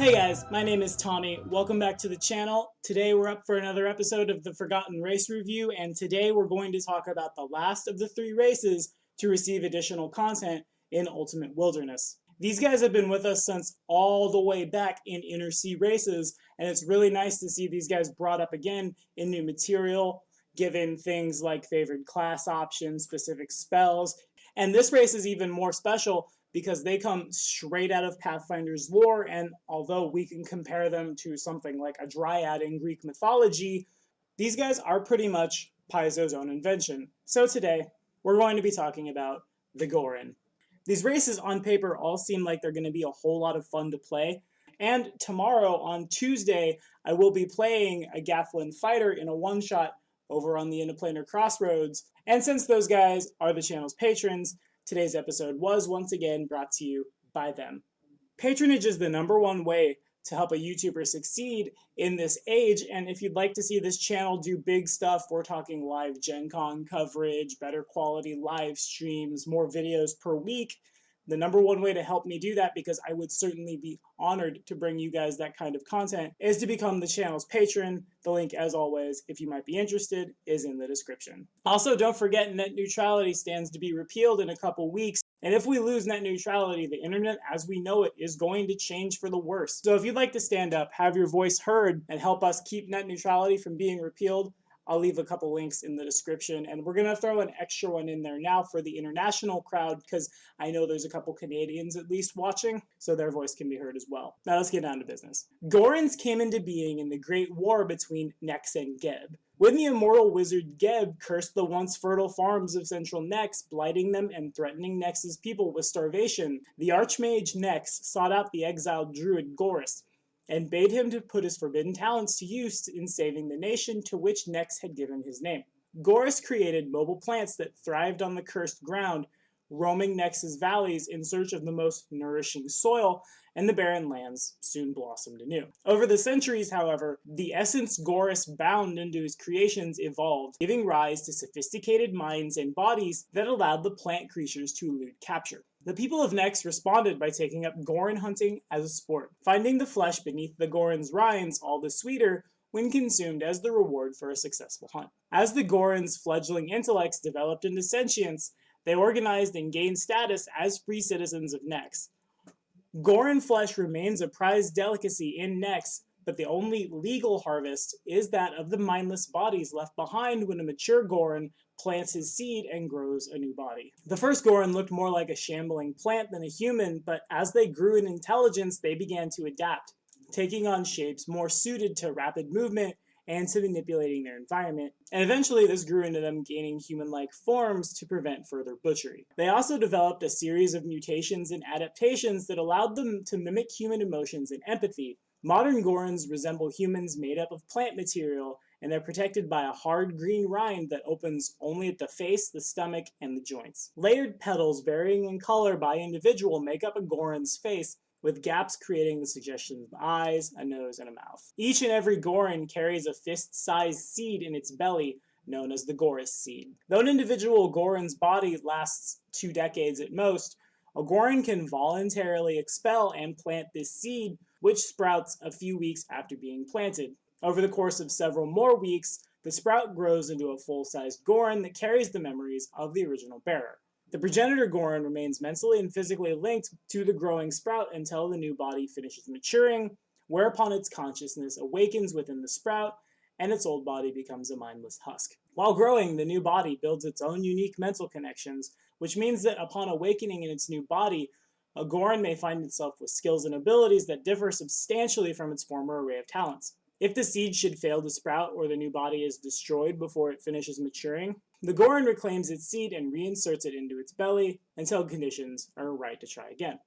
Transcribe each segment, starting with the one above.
Hey guys, my name is Tommy. Welcome back to the channel. Today we're up for another episode of the Forgotten Race Review, and today we're going to talk about the last of the 3 races to receive additional content in Ultimate Wilderness. These guys have been with us since all the way back in Inner Sea races, and it's really nice to see these guys brought up again in new material, given things like favored class options, specific spells, and this race is even more special because they come straight out of Pathfinder's lore, and although we can compare them to something like a dryad in Greek mythology, these guys are pretty much Paizo's own invention. So today, we're going to be talking about the Ghoran. These races on paper all seem like they're going to be a whole lot of fun to play, and tomorrow, on Tuesday, I will be playing a Gathlin fighter in a one-shot over on the Interplanar Crossroads, and since those guys are the channel's patrons, today's episode was once again brought to you by them. Patronage is the #1 way to help a YouTuber succeed in this age, and if you'd like to see this channel do big stuff, we're talking live Gen Con coverage, better quality live streams, more videos per week, the #1 way to help me do that, because I would certainly be honored to bring you guys that kind of content, is to become the channel's patron. The link, as always, if you might be interested, is in the description. Also, don't forget net neutrality stands to be repealed in a couple weeks, and if we lose net neutrality, the internet as we know it is going to change for the worse. So if you'd like to stand up, have your voice heard, and help us keep net neutrality from being repealed, I'll leave a couple links in the description, and we're going to throw an extra one in there now for the international crowd, because I know there's a couple Canadians at least watching, so their voice can be heard as well. Now let's get down to business. Ghorans came into being in the Great War between Nex and Geb. When the immortal wizard Geb cursed the once fertile farms of central Nex, blighting them and threatening Nex's people with starvation, the archmage Nex sought out the exiled druid Ghoran, and bade him to put his forbidden talents to use in saving the nation to which Nex had given his name. Ghoran created mobile plants that thrived on the cursed ground, roaming Nex's valleys in search of the most nourishing soil, and the barren lands soon blossomed anew. Over the centuries, however, the essence Ghoran bound into his creations evolved, giving rise to sophisticated minds and bodies that allowed the plant creatures to elude capture. The people of Nex responded by taking up Ghoran hunting as a sport, finding the flesh beneath the Ghoran's rinds all the sweeter when consumed as the reward for a successful hunt. As the Ghoran's fledgling intellects developed into sentience, they organized and gained status as free citizens of Nex. Ghoran flesh remains a prized delicacy in Nex, but the only legal harvest is that of the mindless bodies left behind when a mature Ghoran plants his seed and grows a new body. The first Ghoran looked more like a shambling plant than a human, but as they grew in intelligence, they began to adapt, taking on shapes more suited to rapid movement and to manipulating their environment, and eventually this grew into them gaining human-like forms to prevent further butchery. They also developed a series of mutations and adaptations that allowed them to mimic human emotions and empathy. Modern Ghorans resemble humans made up of plant material, and they're protected by a hard green rind that opens only at the face, the stomach, and the joints. Layered petals varying in color by individual make up a Ghoran's face, with gaps creating the suggestion of eyes, a nose, and a mouth. Each and every Ghoran carries a fist-sized seed in its belly, known as the Ghoran seed. Though an individual Ghoran's body lasts 2 decades at most, a Ghoran can voluntarily expel and plant this seed, which sprouts a few weeks after being planted. Over the course of several more weeks, the sprout grows into a full-sized Ghoran that carries the memories of the original bearer. The progenitor Ghoran remains mentally and physically linked to the growing sprout until the new body finishes maturing, whereupon its consciousness awakens within the sprout, and its old body becomes a mindless husk. While growing, the new body builds its own unique mental connections, which means that upon awakening in its new body, a Ghoran may find itself with skills and abilities that differ substantially from its former array of talents. If the seed should fail to sprout or the new body is destroyed before it finishes maturing, the Ghoran reclaims its seed and reinserts it into its belly until conditions are right to try again.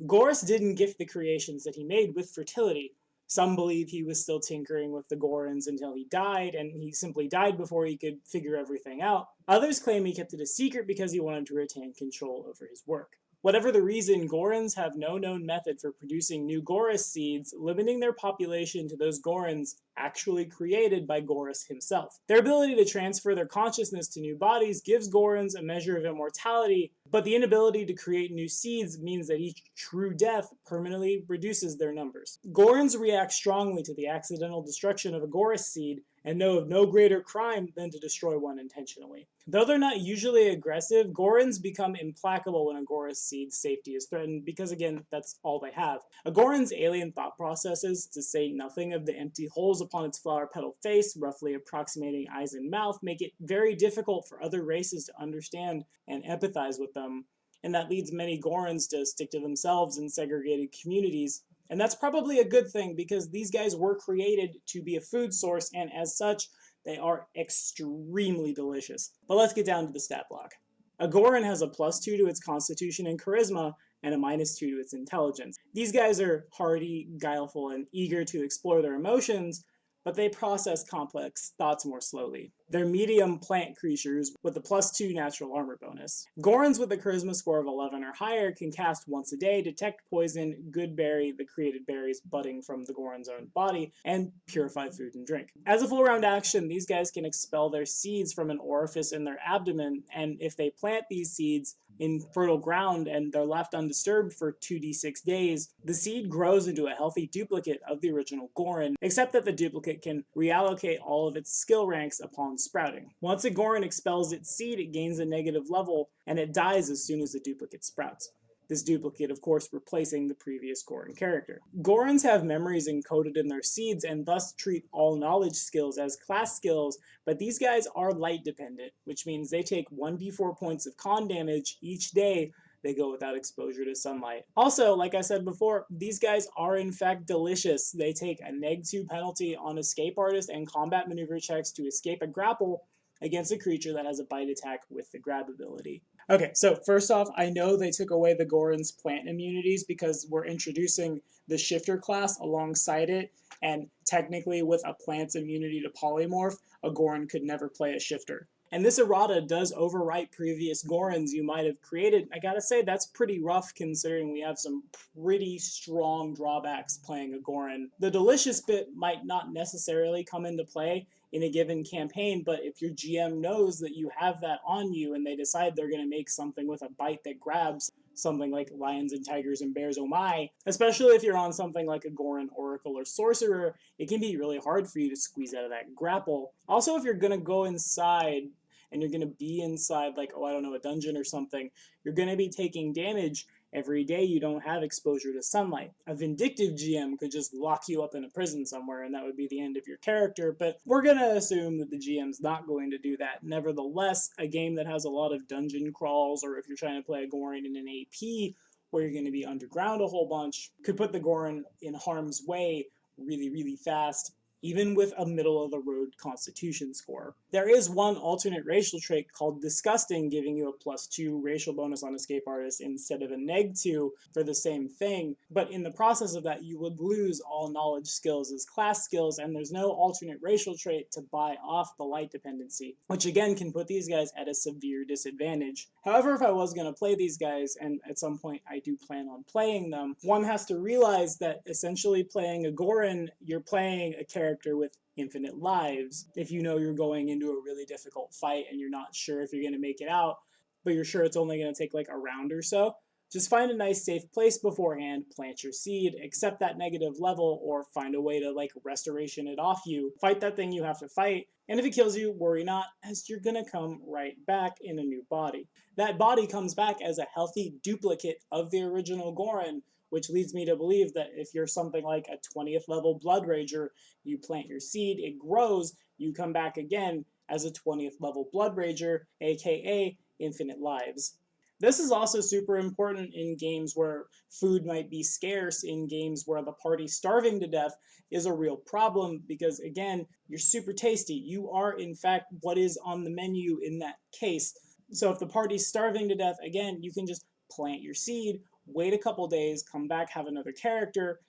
Ghoran didn't gift the creations that he made with fertility. Some believe he was still tinkering with the Ghorans until he died, and he simply died before he could figure everything out. Others claim he kept it a secret because he wanted to retain control over his work. Whatever the reason, Ghorans have no known method for producing new Goris seeds, limiting their population to those Ghorans actually created by Goris himself. Their ability to transfer their consciousness to new bodies gives Ghorans a measure of immortality, but the inability to create new seeds means that each true death permanently reduces their numbers. Ghorans react strongly to the accidental destruction of a Goris seed and know of no greater crime than to destroy one intentionally. Though they're not usually aggressive, Ghorans become implacable when a Goris seed's safety is threatened because, again, that's all they have. A Ghoran's alien thought processes, to say nothing of the empty holes upon its flower petal face, roughly approximating eyes and mouth, make it very difficult for other races to understand and empathize with them, and that leads many Ghorans to stick to themselves in segregated communities. And that's probably a good thing because these guys were created to be a food source, and as such, they are extremely delicious. But let's get down to the stat block. A Ghoran has a +2 to its constitution and charisma, and a -2 to its intelligence. These guys are hardy, guileful, and eager to explore their emotions, but they process complex thoughts more slowly. They're medium plant creatures with a +2 natural armor bonus. Ghorans with a charisma score of 11 or higher can cast once a day, detect poison, good berry the created berries budding from the Ghoran's own body, and purify food and drink. As a full round action, these guys can expel their seeds from an orifice in their abdomen, and if they plant these seeds in fertile ground and they're left undisturbed for 2d6 days, the seed grows into a healthy duplicate of the original Ghoran, except that the duplicate can reallocate all of its skill ranks upon sprouting. Once a Ghoran expels its seed, it gains a negative level, and it dies as soon as the duplicate sprouts. This duplicate, of course, replacing the previous Ghoran character. Ghorans have memories encoded in their seeds and thus treat all knowledge skills as class skills, but these guys are light dependent, which means they take 1d4 points of con damage each day they go without exposure to sunlight. Also, like I said before, these guys are in fact delicious. They take a -2 penalty on escape artist and combat maneuver checks to escape a grapple against a creature that has a bite attack with the grab ability. Okay, so first off, I know they took away the Ghoran's plant immunities because we're introducing the shifter class alongside it, and technically with a plant's immunity to polymorph, a Ghoran could never play a shifter. And this errata does overwrite previous Ghorans you might have created. I gotta say, that's pretty rough considering we have some pretty strong drawbacks playing a Ghoran. The delicious bit might not necessarily come into play in a given campaign, but if your GM knows that you have that on you and they decide they're going to make something with a bite that grabs, something like Lions and Tigers and Bears oh my, especially if you're on something like a Ghoran Oracle or Sorcerer, it can be really hard for you to squeeze out of that grapple. Also, if you're going to go inside and you're going to be inside, like, oh, I don't know, a dungeon or something, you're going to be taking damage every day you don't have exposure to sunlight. A vindictive GM could just lock you up in a prison somewhere and that would be the end of your character, but we're going to assume that the GM's not going to do that. Nevertheless, a game that has a lot of dungeon crawls, or if you're trying to play a Ghoran in an AP where you're going to be underground a whole bunch, could put the Ghoran in harm's way really, really fast, even with a middle-of-the-road constitution score. There is one alternate racial trait called Disgusting, giving you a +2 racial bonus on Escape Artist instead of a -2 for the same thing, but in the process of that, you would lose all knowledge skills as class skills, and there's no alternate racial trait to buy off the light dependency, which again can put these guys at a severe disadvantage. However, if I was going to play these guys, and at some point I do plan on playing them, one has to realize that essentially playing a Ghoran, you're playing a character with infinite lives. If you know you're going into a really difficult fight and you're not sure if you're going to make it out, but you're sure it's only going to take like a round or so, just find a nice safe place beforehand, plant your seed, accept that negative level, or find a way to like restoration it off you. Fight that thing you have to fight, and if it kills you, worry not, as you're gonna come right back in a new body. That body comes back as a healthy duplicate of the original Ghoran, which leads me to believe that if you're something like a 20th level Blood Rager, you plant your seed, it grows, you come back again as a 20th level Blood Rager, aka infinite lives. This is also super important in games where food might be scarce, in games where the party starving to death is a real problem because, again, you're super tasty. You are, in fact, what is on the menu in that case. So if the party's starving to death, again, you can just plant your seed, wait a couple days, come back, have another character,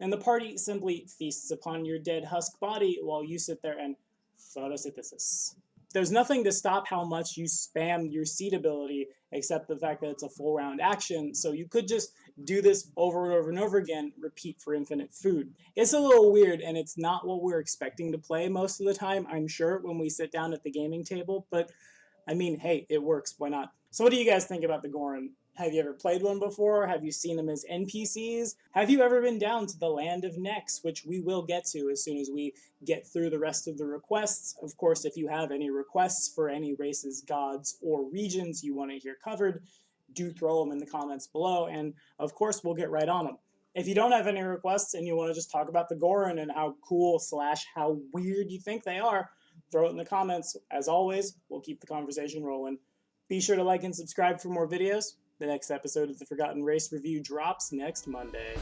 and the party simply feasts upon your dead husk body while you sit there and photosynthesis. there's nothing to stop how much you spam your seed ability except the fact that it's a full round action. So you could just do this over and over and over again, repeat for infinite food. It's a little weird, and it's not what we're expecting to play most of the time, I'm sure, when we sit down at the gaming table, but I mean, hey, it works. Why not? So what do you guys think about the Ghoran? Have you ever played one before? Have you seen them as NPCs? Have you ever been down to the land of Nex, which we will get to as soon as we get through the rest of the requests? Of course, if you have any requests for any races, gods, or regions you want to hear covered, do throw them in the comments below, and of course, we'll get right on them. If you don't have any requests and you want to just talk about the Ghoran and how cool / how weird you think they are, throw it in the comments. As always, we'll keep the conversation rolling. Be sure to like and subscribe for more videos. The next episode of the Forgotten Race Review drops next Monday.